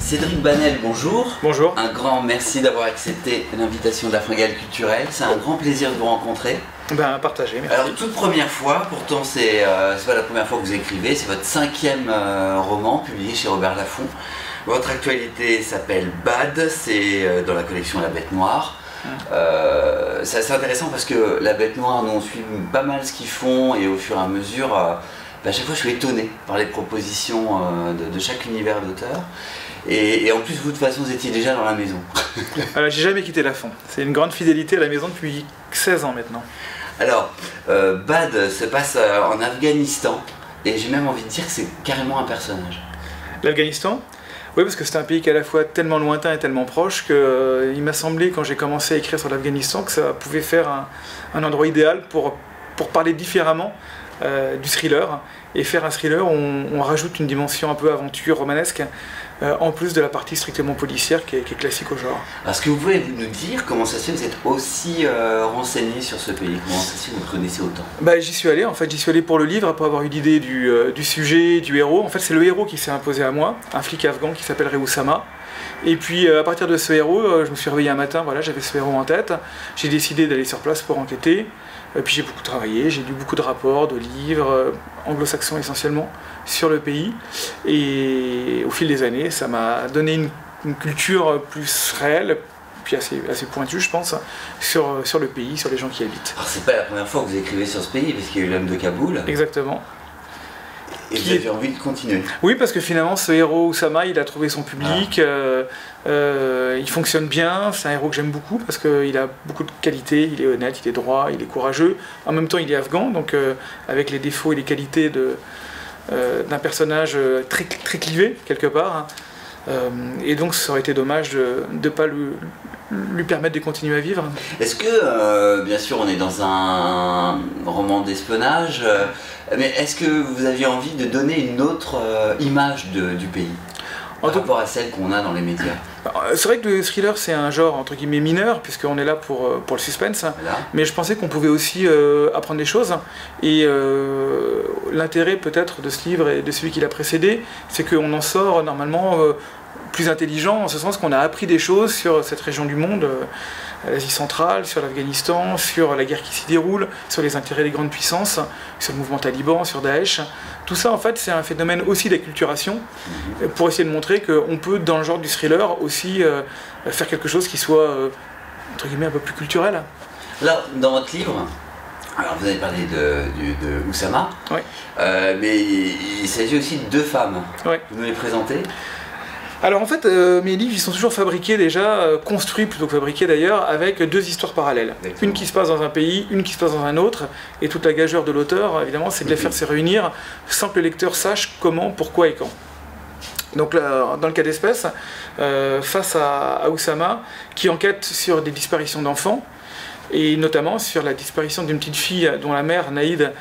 Cédric Banel, bonjour. Bonjour. Un grand merci d'avoir accepté l'invitation de la Fringale culturelle. C'est un grand plaisir de vous rencontrer. Ben, partagé, merci. Alors, toute première fois, pourtant c'est pas la première fois que vous écrivez, c'est votre 5e roman publié chez Robert Laffont. Votre actualité s'appelle Bad, c'est dans la collection La Bête Noire. C'est assez intéressant parce que La Bête Noire, nous on suit pas mal ce qu'ils font et au fur et à mesure, à chaque fois je suis étonné par les propositions de chaque univers d'auteur. Et en plus, vous, de toute façon, vous étiez déjà dans la maison. Alors, j'ai jamais quitté Laffont. C'est une grande fidélité à la maison depuis 16 ans maintenant. Alors, Bad se passe en Afghanistan, et j'ai même envie de dire que c'est carrément un personnage. L'Afghanistan? Oui, parce que c'est un pays qui est à la fois tellement lointain et tellement proche qu'il m'a semblé, quand j'ai commencé à écrire sur l'Afghanistan, que ça pouvait faire un endroit idéal pour parler différemment du thriller, et faire un thriller où on rajoute une dimension un peu aventure romanesque, en plus de la partie strictement policière qui est classique au genre. Est-ce que vous pouvez nous dire comment ça se fait que vous êtes aussi renseigné sur ce pays? Comment ça se fait que vous le connaissez autant? Bah, j'y suis allé, en fait, j'y suis allé pour le livre, pour avoir eu l'idée du sujet, du héros. En fait, c'est le héros qui s'est imposé à moi, un flic afghan qui s'appelle Oussama. Et puis, à partir de ce héros, je me suis réveillé un matin, voilà, j'avais ce héros en tête. J'ai décidé d'aller sur place pour enquêter. Puis j'ai beaucoup travaillé, j'ai lu beaucoup de rapports, de livres, anglo-saxons essentiellement, sur le pays. Et au fil des années, ça m'a donné une culture plus réelle, puis assez pointue, je pense, sur le pays, sur les gens qui y habitent. Alors, c'est pas la première fois que vous écrivez sur ce pays, parce qu'il y a eu l'homme de Kaboul. Exactement. Et vous avez envie de continuer? Oui, parce que finalement, ce héros Oussama, il a trouvé son public, il fonctionne bien, c'est un héros que j'aime beaucoup, parce qu'il a beaucoup de qualités, il est honnête, il est droit, il est courageux, en même temps il est afghan, donc avec les défauts et les qualités d'un personnage très clivé, quelque part. Et donc ça aurait été dommage de ne pas lui permettre de continuer à vivre. Est-ce que, bien sûr on est dans un roman d'espionnage, mais est-ce que vous aviez envie de donner une autre image du pays par rapport à celle qu'on a dans les médias? C'est vrai que le thriller c'est un genre entre guillemets mineur, puisqu'on est là pour le suspense, voilà. Mais je pensais qu'on pouvait aussi apprendre des choses, et l'intérêt peut-être de ce livre et de celui qui l'a précédé, c'est qu'on en sort normalement plus intelligent, en ce sens qu'on a appris des choses sur cette région du monde, l'Asie centrale, sur l'Afghanistan, sur la guerre qui s'y déroule, sur les intérêts des grandes puissances, sur le mouvement taliban, sur Daesh. Tout ça, en fait, c'est un phénomène aussi d'acculturation, pour essayer de montrer qu'on peut, dans le genre du thriller, aussi faire quelque chose qui soit, entre guillemets, un peu plus culturel. Là, dans votre livre, alors vous avez parlé de Oussama, oui. Mais il s'agit aussi de deux femmes. Oui. Vous nous les présentez? Alors en fait, mes livres ils sont toujours fabriqués déjà, construits plutôt que fabriqués d'ailleurs, avec deux histoires parallèles. Exactement. Une qui se passe dans un pays, une qui se passe dans un autre, et toute la gageure de l'auteur, évidemment, c'est de les faire se réunir sans que le lecteur sache comment, pourquoi et quand. Donc là, dans le cas d'espèce, face à Oussama, qui enquête sur des disparitions d'enfants, et notamment sur la disparition d'une petite fille dont la mère, Naïd,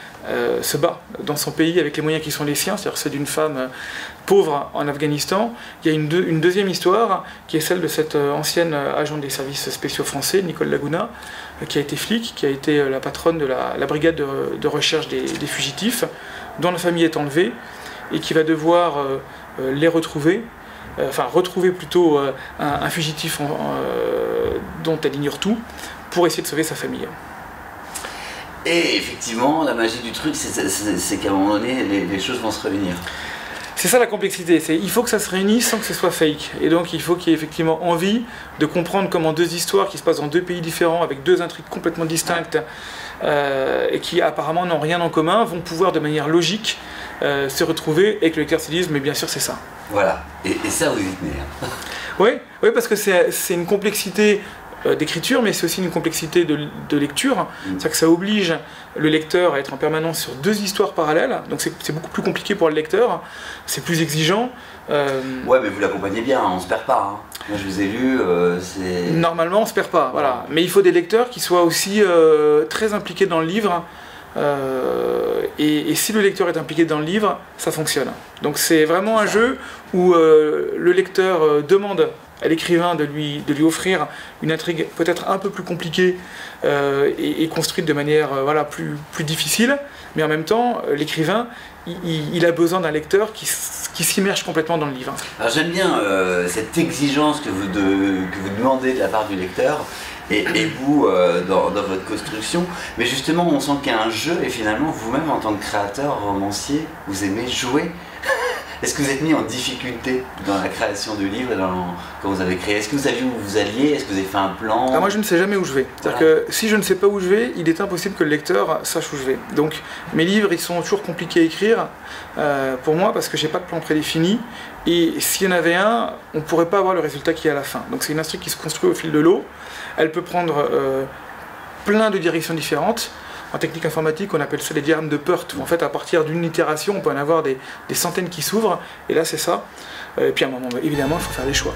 se bat dans son pays avec les moyens qui sont les siens, c'est-à-dire ceux d'une femme pauvre en Afghanistan. Il y a une deuxième histoire qui est celle de cette ancienne agent des services spéciaux français, Nicole Laguna, qui a été flic, qui a été la patronne de la brigade de recherche des fugitifs, dont la famille est enlevée, et qui va devoir les retrouver, enfin retrouver plutôt un fugitif dont elle ignore tout, pour essayer de sauver sa famille. Et effectivement, la magie du truc, c'est qu'à un moment donné, les choses vont se réunir. C'est ça la complexité, il faut que ça se réunisse sans que ce soit fake. Et donc il faut qu'il y ait effectivement envie de comprendre comment deux histoires qui se passent dans deux pays différents, avec deux intrigues complètement distinctes, et qui apparemment n'ont rien en commun, vont pouvoir de manière logique se retrouver et que le lecteur se dise, mais bien sûr c'est ça. Voilà, et ça vous y tenez. Oui, parce que c'est une complexité d'écriture, mais c'est aussi une complexité de lecture. C'est-à-dire que ça oblige le lecteur à être en permanence sur deux histoires parallèles, donc c'est beaucoup plus compliqué pour le lecteur, c'est plus exigeant. Ouais, mais vous l'accompagnez bien, on se perd pas. Hein. Moi je vous ai lu, c'est... Normalement on se perd pas, voilà. Mais il faut des lecteurs qui soient aussi très impliqués dans le livre, et si le lecteur est impliqué dans le livre, ça fonctionne. Donc c'est vraiment un jeu où le lecteur demande à l'écrivain de lui offrir une intrigue peut-être un peu plus compliquée et construite de manière voilà, plus difficile, mais en même temps, l'écrivain, il a besoin d'un lecteur qui s'immerge complètement dans le livre. Alors j'aime bien cette exigence que vous demandez de la part du lecteur, et vous dans votre construction, mais justement on sent qu'il y a un jeu, et finalement vous-même en tant que créateur, romancier, vous aimez jouer. Est-ce que vous êtes mis en difficulté dans la création du livre et quand vous avez créé? Est-ce que vous saviez où vous alliez? Est-ce que vous avez fait un plan? Alors moi je ne sais jamais où je vais. C'est-à-dire que si je ne sais pas où je vais, il est impossible que le lecteur sache où je vais. Donc mes livres ils sont toujours compliqués à écrire pour moi parce que j'ai pas de plan prédéfini. Et s'il y en avait un, on ne pourrait pas avoir le résultat qui est à la fin. Donc c'est une intrigue qui se construit au fil de l'eau. Elle peut prendre plein de directions différentes. En technique informatique, on appelle ça les diagrammes de Peart, où en fait, à partir d'une itération, on peut en avoir des centaines qui s'ouvrent, et là, c'est ça. Et puis à un moment, évidemment, il faut faire des choix.